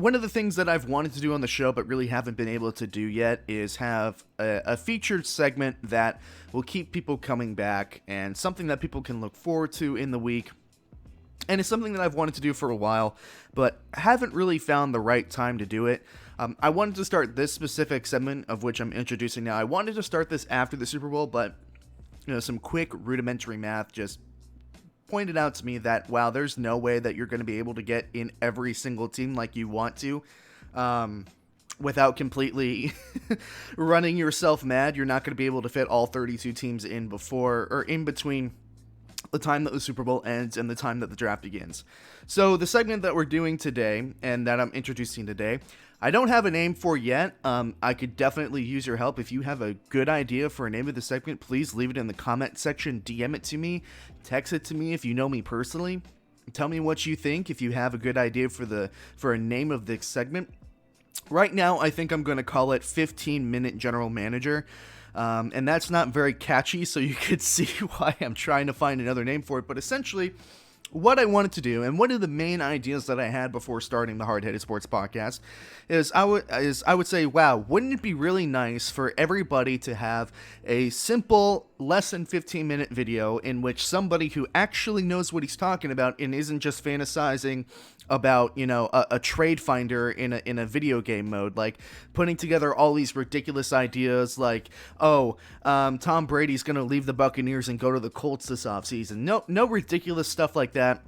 one of the things that I've wanted to do on the show but really haven't been able to do yet is have a featured segment that will keep people coming back and something that people can look forward to in the week. And it's something that I've wanted to do for a while, but haven't really found the right time to do it. I wanted to start this specific segment, of which I'm introducing now. I wanted to start this after the Super Bowl, but some quick rudimentary math just pointed out to me that, wow, there's no way that you're going to be able to get in every single team like you want to without completely running yourself mad. You're not going to be able to fit all 32 teams in before or in between the time that the Super Bowl ends and the time that the draft begins. So the segment that we're doing today and that I'm introducing today, I don't have a name for yet. I could definitely use your help. If you have a good idea for a name of the segment, please leave it in the comment section. DM it to me. Text it to me if you know me personally. Tell me what you think if you have a good idea for a name of this segment. Right now, I think I'm going to call it 15-Minute General Manager. And that's not very catchy, so you could see why I'm trying to find another name for it. But essentially, what I wanted to do, and one of the main ideas that I had before starting the Hard Headed Sports Podcast, is I would say, wow, wouldn't it be really nice for everybody to have a simple, less than 15-minute video in which somebody who actually knows what he's talking about and isn't just fantasizing about, a trade finder in a video game mode, like putting together all these ridiculous ideas like, Tom Brady's going to leave the Buccaneers and go to the Colts this offseason. No ridiculous stuff like that.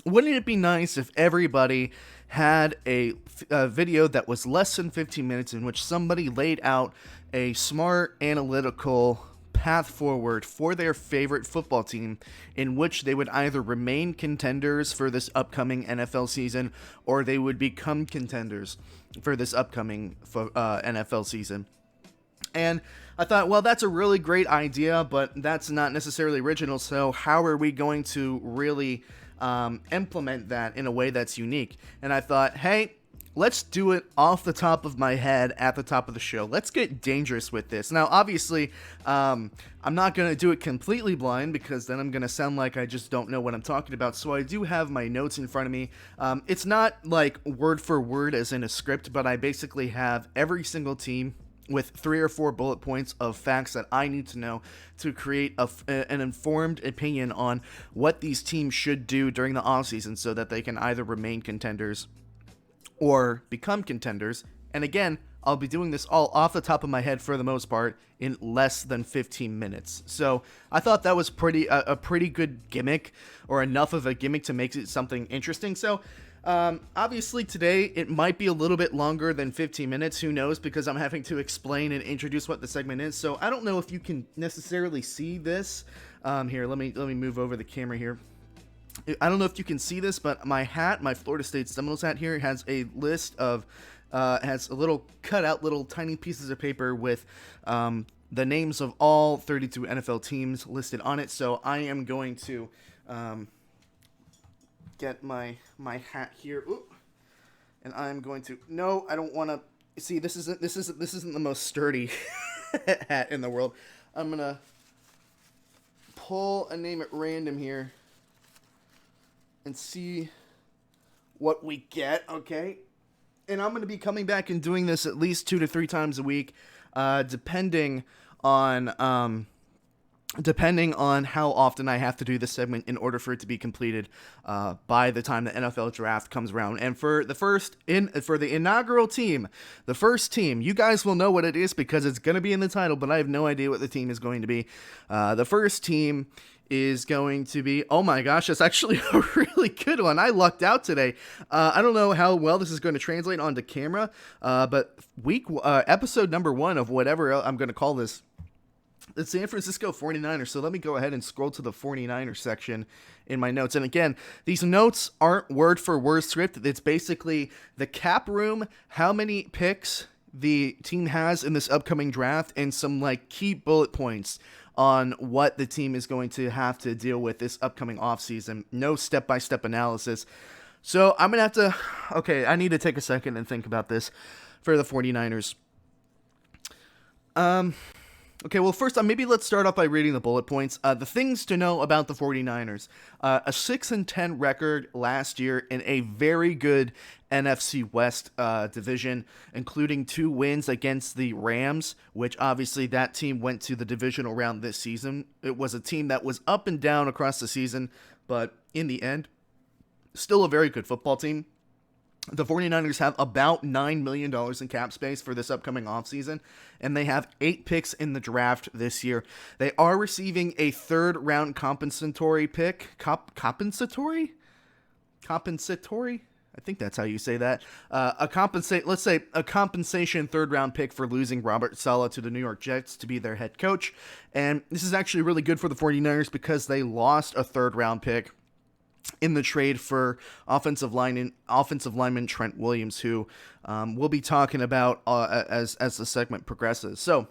Wouldn't it be nice if everybody had a video that was less than 15 minutes in which somebody laid out a smart, analytical path forward for their favorite football team in which they would either remain contenders for this upcoming NFL season or they would become contenders for this upcoming NFL season? And I thought, well, that's a really great idea, but that's not necessarily original, so how are we going to really implement that in a way that's unique? And I thought, hey, let's do it off the top of my head at the top of the show. Let's get dangerous with this. Now, obviously, I'm not going to do it completely blind because then I'm going to sound like I just don't know what I'm talking about. So I do have my notes in front of me. It's not like word for word as in a script, but I basically have every single team with 3 or 4 bullet points of facts that I need to know to create an informed opinion on what these teams should do during the offseason so that they can either remain contenders or become contenders. And again, I'll be doing this all off the top of my head for the most part in less than 15 minutes. So I thought that was a pretty good gimmick, or enough of a gimmick to make it something interesting. So obviously today it might be a little bit longer than 15 minutes, who knows, because I'm having to explain and introduce what the segment is. So I don't know if you can necessarily see this. Here, let me move over the camera here. I don't know if you can see this, but my hat, my Florida State Seminoles hat here, has a list of, has a little cut out little tiny pieces of paper with the names of all 32 NFL teams listed on it. So I am going to get my hat here, and I'm going to, no, I don't want to, see, this isn't the most sturdy hat in the world. I'm going to pull a name at random here and see what we get, okay? And I'm going to be coming back and doing this at least 2 to 3 times a week, depending on how often I have to do this segment in order for it to be completed by the time the NFL draft comes around. And for the inaugural team, the first team, you guys will know what it is because it's going to be in the title, but I have no idea what the team is going to be. The first team is going to be, oh my gosh, that's actually a really good one. I lucked out today. I don't know how well this is going to translate onto camera, but episode number 1 of whatever I'm going to call this, the San Francisco 49ers. So let me go ahead and scroll to the 49ers section in my notes. And again, these notes aren't word for word script. It's basically the cap room, how many picks the team has in this upcoming draft, and some like key bullet points on what the team is going to have to deal with this upcoming offseason. No step-by-step analysis. So I'm going to have to, okay, I need to take a second and think about this for the 49ers. Okay, well, first, maybe let's start off by reading the bullet points. The things to know about the 49ers. A 6-10 record last year in a very good NFC West division, including 2 wins against the Rams, which obviously that team went to the divisional round this season. It was a team that was up and down across the season, but in the end, still a very good football team. The 49ers have about $9 million in cap space for this upcoming offseason, and they have 8 picks in the draft this year. They are receiving a third-round compensatory pick. Compensatory? I think that's how you say that. Let's say a compensation third-round pick for losing Robert Saleh to the New York Jets to be their head coach. And this is actually really good for the 49ers because they lost a third-round pick in the trade for offensive lineman Trent Williams, who we'll be talking about as the segment progresses. So,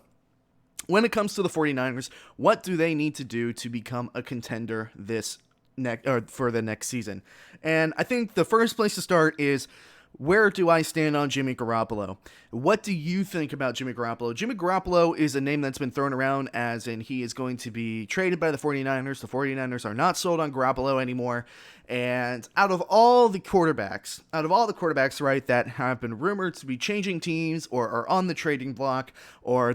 when it comes to the 49ers, what do they need to do to become a contender for the next season? And I think the first place to start is, where do I stand on Jimmy Garoppolo? What do you think about Jimmy Garoppolo? Jimmy Garoppolo is a name that's been thrown around as in he is going to be traded by the 49ers. The 49ers are not sold on Garoppolo anymore. And out of all the quarterbacks, right, that have been rumored to be changing teams or are on the trading block or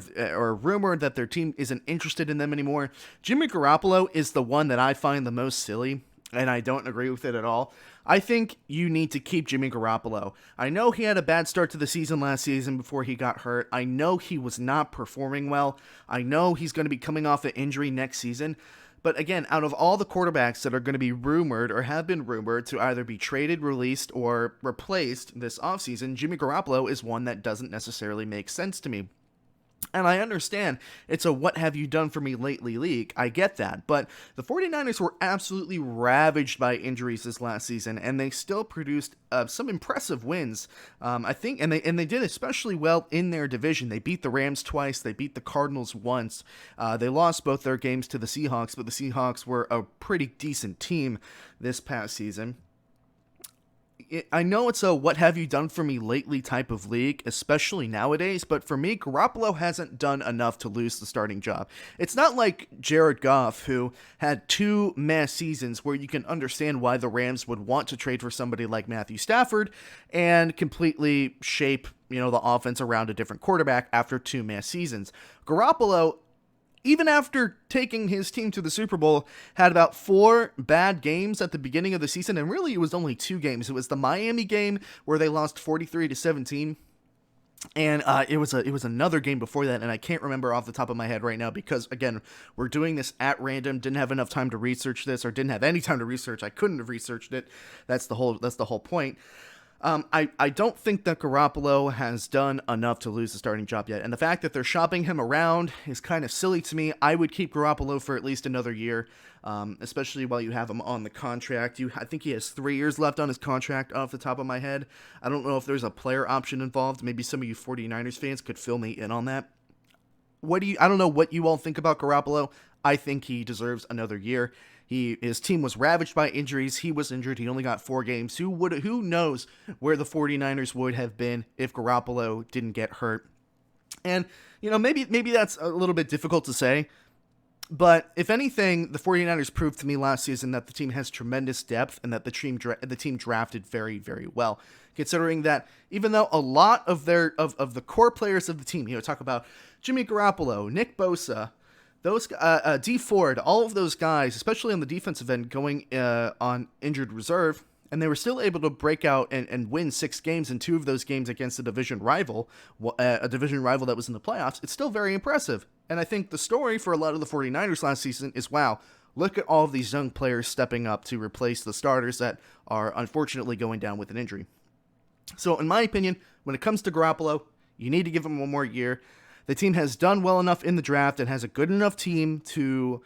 rumored that their team isn't interested in them anymore, Jimmy Garoppolo is the one that I find the most silly, and I don't agree with it at all. I think you need to keep Jimmy Garoppolo. I know he had a bad start to the season last season before he got hurt. I know he was not performing well. I know he's going to be coming off an injury next season. But again, out of all the quarterbacks that are going to be rumored or have been rumored to either be traded, released, or replaced this offseason, Jimmy Garoppolo is one that doesn't necessarily make sense to me. And I understand it's a what have you done for me lately league. I get that. But the 49ers were absolutely ravaged by injuries this last season, and they still produced some impressive wins. I think, and they did especially well in their division. They beat the Rams twice. They beat the Cardinals once. They lost both their games to the Seahawks, but the Seahawks were a pretty decent team this past season. I know it's a what have you done for me lately type of league, especially nowadays, but for me, Garoppolo hasn't done enough to lose the starting job. It's not like Jared Goff, who had 2 mass seasons where you can understand why the Rams would want to trade for somebody like Matthew Stafford and completely shape, the offense around a different quarterback after 2 mass seasons. Garoppolo, even after taking his team to the Super Bowl, had about 4 bad games at the beginning of the season, and really it was only 2 games. It was the Miami game where they lost 43-17, and it was another game before that, and I can't remember off the top of my head right now because, again, we're doing this at random. Didn't have enough time to research this, or didn't have any time to research. I couldn't have researched it. That's the whole point. I don't think that Garoppolo has done enough to lose the starting job yet, and the fact that they're shopping him around is kind of silly to me. I would keep Garoppolo for at least another year, especially while you have him on the contract. I think he has 3 years left on his contract off the top of my head. I don't know if there's a player option involved. Maybe some of you 49ers fans could fill me in on that. I don't know what you all think about Garoppolo. I think he deserves another year. His team was ravaged by injuries. He was injured. He only got 4 games. Who knows where the 49ers would have been if Garoppolo didn't get hurt? And, maybe that's a little bit difficult to say. But if anything, the 49ers proved to me last season that the team has tremendous depth and that the team drafted very, very well. Considering that even though a lot of the core players of the team, talk about Jimmy Garoppolo, Nick Bosa, those D Ford, all of those guys, especially on the defensive end, going on injured reserve, and they were still able to break out and win 6 games, and 2 of those games against a division rival that was in the playoffs. It's still very impressive. And I think the story for a lot of the 49ers last season is, wow, look at all of these young players stepping up to replace the starters that are unfortunately going down with an injury. So in my opinion, when it comes to Garoppolo, you need to give him 1 more year. The team has done well enough in the draft and has a good enough team to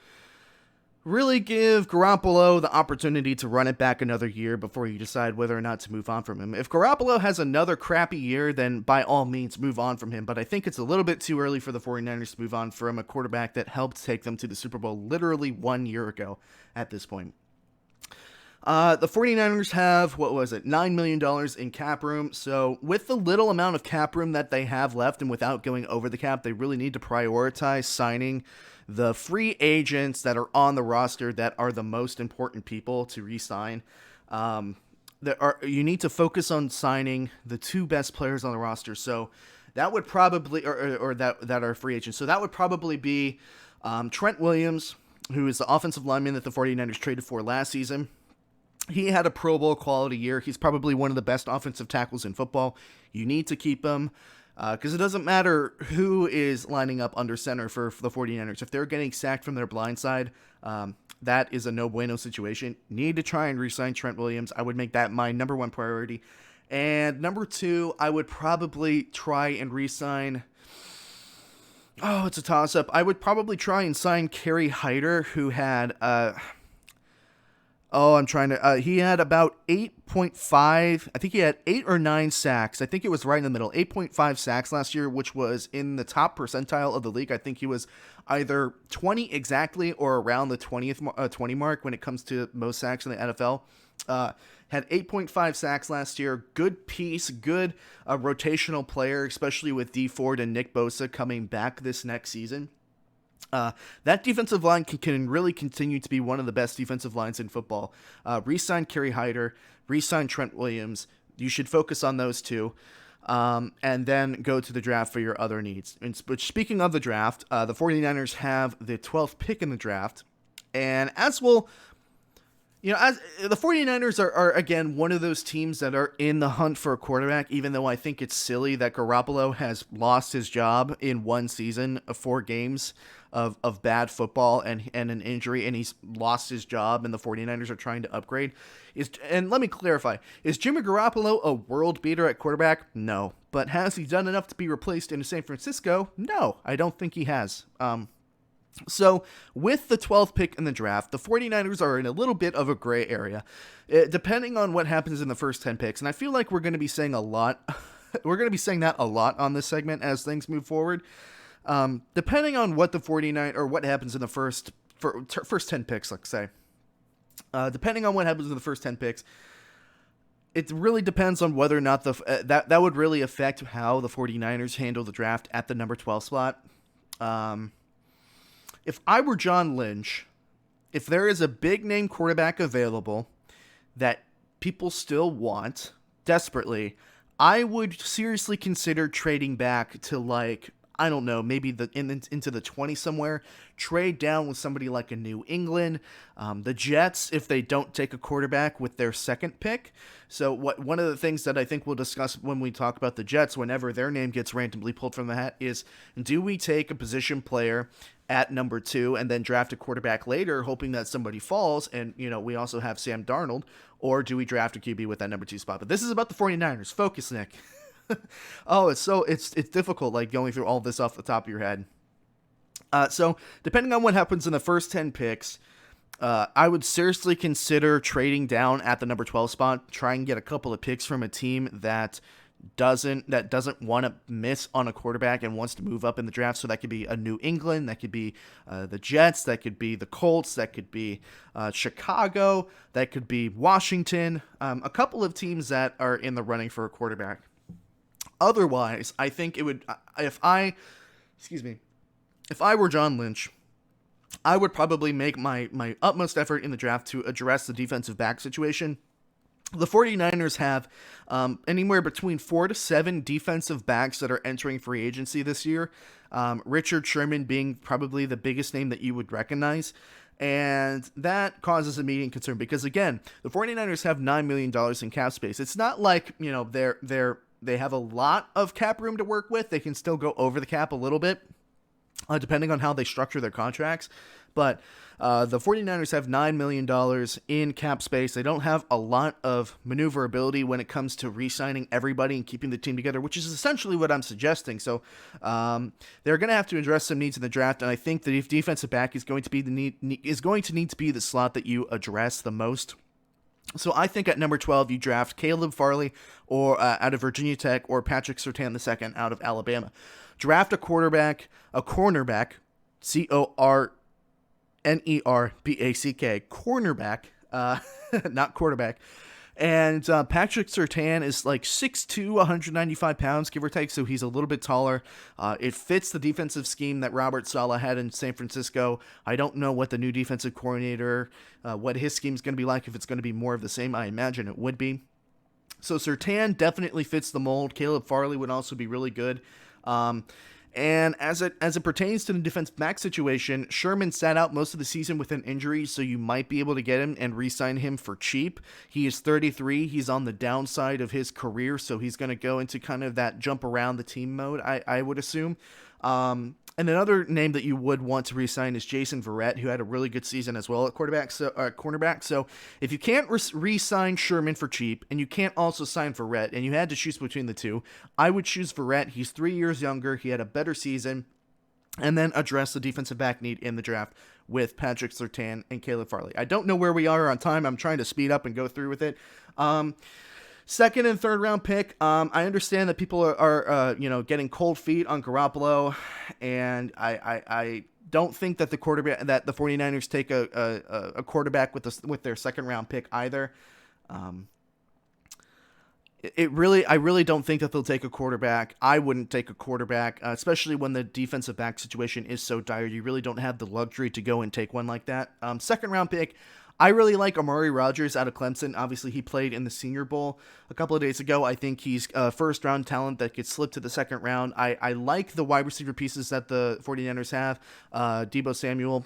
really give Garoppolo the opportunity to run it back another year before you decide whether or not to move on from him. If Garoppolo has another crappy year, then by all means move on from him. But I think it's a little bit too early for the 49ers to move on from a quarterback that helped take them to the Super Bowl literally 1 year ago at this point. The 49ers have, what was it, $9 million in cap room. So with the little amount of cap room that they have left and without going over the cap, they really need to prioritize signing the free agents that are on the roster that are the most important people to re-sign. You need to focus on signing the two best players on the roster. So that would probably, or that are free agents. So that would probably be Trent Williams, who is the offensive lineman that the 49ers traded for last season. He had a Pro Bowl quality year. He's probably one of the best offensive tackles in football. You need to keep him because it doesn't matter who is lining up under center for the 49ers. If they're getting sacked from their blind side, that is a no bueno situation. Need to try and re-sign Trent Williams. I would make that my number one priority. And number two, I would probably try and re-sign... Oh, it's a toss-up. I would probably try and sign Kerry Hyder, who had... he had about 8.5, I think he had 8 or 9 sacks. I think it was right in the middle. 8.5 sacks last year, which was in the top percentile of the league. I think he was either 20 exactly or around the 20 mark when it comes to most sacks in the NFL. Had 8.5 sacks last year. Good piece, good rotational player, especially with Dee Ford and Nick Bosa coming back this next season. That defensive line can really continue to be one of the best defensive lines in football. Re-sign Kerry Hyder, re-sign Trent Williams. You should focus on those two, and then go to the draft for your other needs. But speaking of the draft, the 49ers have the 12th pick in the draft, and as the 49ers are again, one of those teams that are in the hunt for a quarterback, even though I think it's silly that Garoppolo has lost his job in one season of 4 games of bad football and an injury, and he's lost his job, and the 49ers are trying to upgrade. And let me clarify, is Jimmy Garoppolo a world beater at quarterback? No. But has he done enough to be replaced in San Francisco? No, I don't think he has. So, with the 12th pick in the draft, the 49ers are in a little bit of a gray area, depending on what happens in the first 10 picks. And I feel like we're going to be saying a lot. We're going to be saying that a lot on this segment as things move forward. Depending on what the 49 or what happens in the first 10 picks, let's say. Depending on what happens in the first 10 picks, it really depends on whether or not that would really affect how the 49ers handle the draft at the number 12 spot. If I were John Lynch, if there is a big name quarterback available that people still want desperately, I would seriously consider trading back to, like, I don't know, maybe into the 20 somewhere. Trade down with somebody like a New England, the Jets, if they don't take a quarterback with their second pick. So one of the things that I think we'll discuss when we talk about the Jets, whenever their name gets randomly pulled from the hat, is do we take a position player at number 2 and then draft a quarterback later, hoping that somebody falls, and we also have Sam Darnold, or do we draft a QB with that number 2 spot? But this is about the 49ers. Focus, Nick. Oh, it's difficult, like, going through all this off the top of your head. So depending on what happens in the first 10 picks, I would seriously consider trading down at the number 12 spot, try and get a couple of picks from a team that doesn't want to miss on a quarterback and wants to move up in the draft. So that could be a New England, that could be the Jets, that could be the Colts, that could be Chicago, that could be Washington, a couple of teams that are in the running for a quarterback. Otherwise, I think it would, if I were John Lynch, I would probably make my utmost effort in the draft to address the defensive back situation. The 49ers have anywhere between 4 to 7 defensive backs that are entering free agency this year. Richard Sherman being probably the biggest name that you would recognize. And that causes immediate concern because, again, the 49ers have $9 million in cap space. It's not like, they have a lot of cap room to work with. They can still go over the cap a little bit, depending on how they structure their contracts. But the 49ers have $9 million in cap space. They don't have a lot of maneuverability when it comes to re-signing everybody and keeping the team together, which is essentially what I'm suggesting. So they're going to have to address some needs in the draft, and I think the defensive back is going to need to be the slot that you address the most. So I think at number 12, you draft Caleb Farley or out of Virginia Tech, or Patrick Surtain II out of Alabama. Draft a cornerback, cornerback, cornerback not quarterback. And Patrick Surtain is like 6'2", 195 pounds, give or take, so he's a little bit taller. It fits the defensive scheme that Robert Saleh had in San Francisco. I don't know what the new defensive coordinator, what his scheme is going to be like, if it's going to be more of the same. I imagine it would be. So Surtain definitely fits the mold. Caleb Farley would also be really good. And as it pertains to the defensive back situation, Sherman sat out most of the season with an injury, so you might be able to get him and re-sign him for cheap. He is 33. He's on the downside of his career, so he's going to go into kind of that jump around the team mode, I would assume. And another name that you would want to re-sign is Jason Verrett, who had a really good season as well at cornerback. So if you can't re-sign Sherman for cheap, and you can't also sign Verrett, and you had to choose between the two, I would choose Verrett. He's 3 years younger. He had a better season. And then address the defensive back need in the draft with Patrick Surtain and Caleb Farley. I don't know where we are on time. I'm trying to speed up and go through with it. Second and third round pick. I understand that people are getting cold feet on Garoppolo, and I don't think that the 49ers take a quarterback with their second round pick either. I really don't think that they'll take a quarterback. I wouldn't take a quarterback, especially when the defensive back situation is so dire. You really don't have the luxury to go and take one like that. Second round pick. I really like Amari Rodgers out of Clemson. Obviously, he played in the Senior Bowl a couple of days ago. I think he's a first-round talent that could slip to the second round. I like the wide receiver pieces that the 49ers have, Deebo Samuel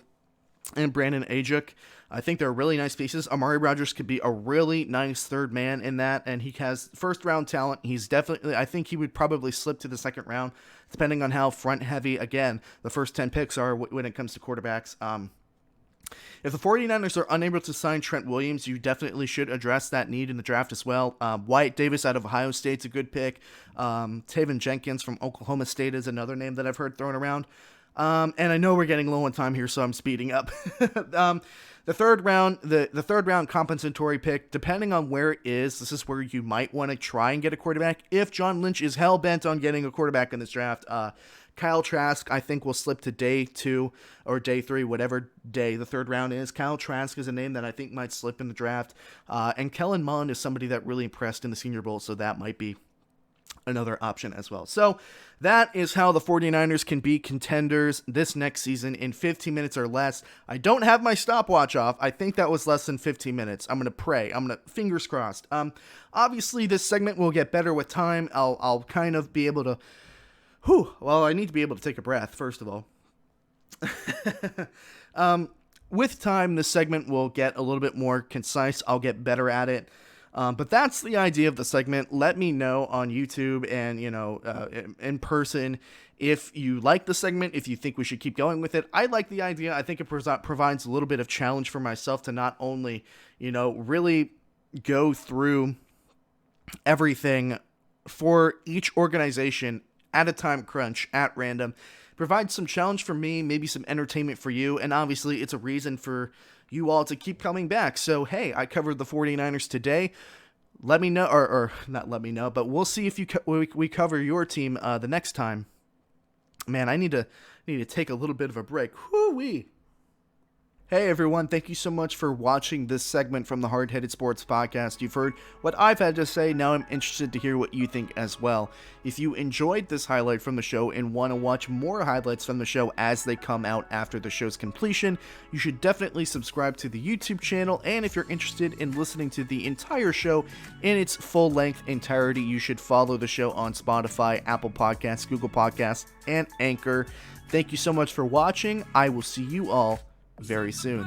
and Brandon Ayuk. I think they're really nice pieces. Amari Rodgers could be a really nice third man in that, and he has first-round talent. I think he would probably slip to the second round, depending on how front-heavy, again, the first 10 picks are when it comes to quarterbacks. If the 49ers are unable to sign Trent Williams, you definitely should address that need in the draft as well. Wyatt Davis out of Ohio State's a good pick. Taven Jenkins from Oklahoma State is another name that I've heard thrown around. And I know we're getting low on time here, so I'm speeding up. The third round compensatory pick, depending on where it is, this is where you might want to try and get a quarterback. If John Lynch is hell-bent on getting a quarterback in this draft, Kyle Trask, I think, will slip to day 2 or day 3, whatever day the third round is. Kyle Trask is a name that I think might slip in the draft. And Kellen Mond is somebody that really impressed in the Senior Bowl, so that might be another option as well. So that is how the 49ers can be contenders this next season in 15 minutes or less. I don't have my stopwatch off. I think that was less than 15 minutes. I'm going to pray. Fingers crossed. Obviously, this segment will get better with time. I'll kind of be able to... I need to be able to take a breath, first of all. With time, this segment will get a little bit more concise. I'll get better at it. But that's the idea of the segment. Let me know on YouTube and, in person if you like the segment, if you think we should keep going with it. I like the idea. I think it provides a little bit of challenge for myself to not only, really go through everything for each organization at a time crunch, at random. Provide some challenge for me, maybe some entertainment for you, and obviously it's a reason for you all to keep coming back. So, hey, I covered the 49ers today. Let me know, or not let me know, but we'll see if we cover your team the next time. Man, I need to take a little bit of a break. Whoo-wee. Hey everyone, thank you so much for watching this segment from the Hard Headed Sports Podcast. You've heard what I've had to say, now I'm interested to hear what you think as well. If you enjoyed this highlight from the show and want to watch more highlights from the show as they come out after the show's completion, you should definitely subscribe to the YouTube channel, and if you're interested in listening to the entire show in its full-length entirety, you should follow the show on Spotify, Apple Podcasts, Google Podcasts, and Anchor. Thank you so much for watching. I will see you all very soon.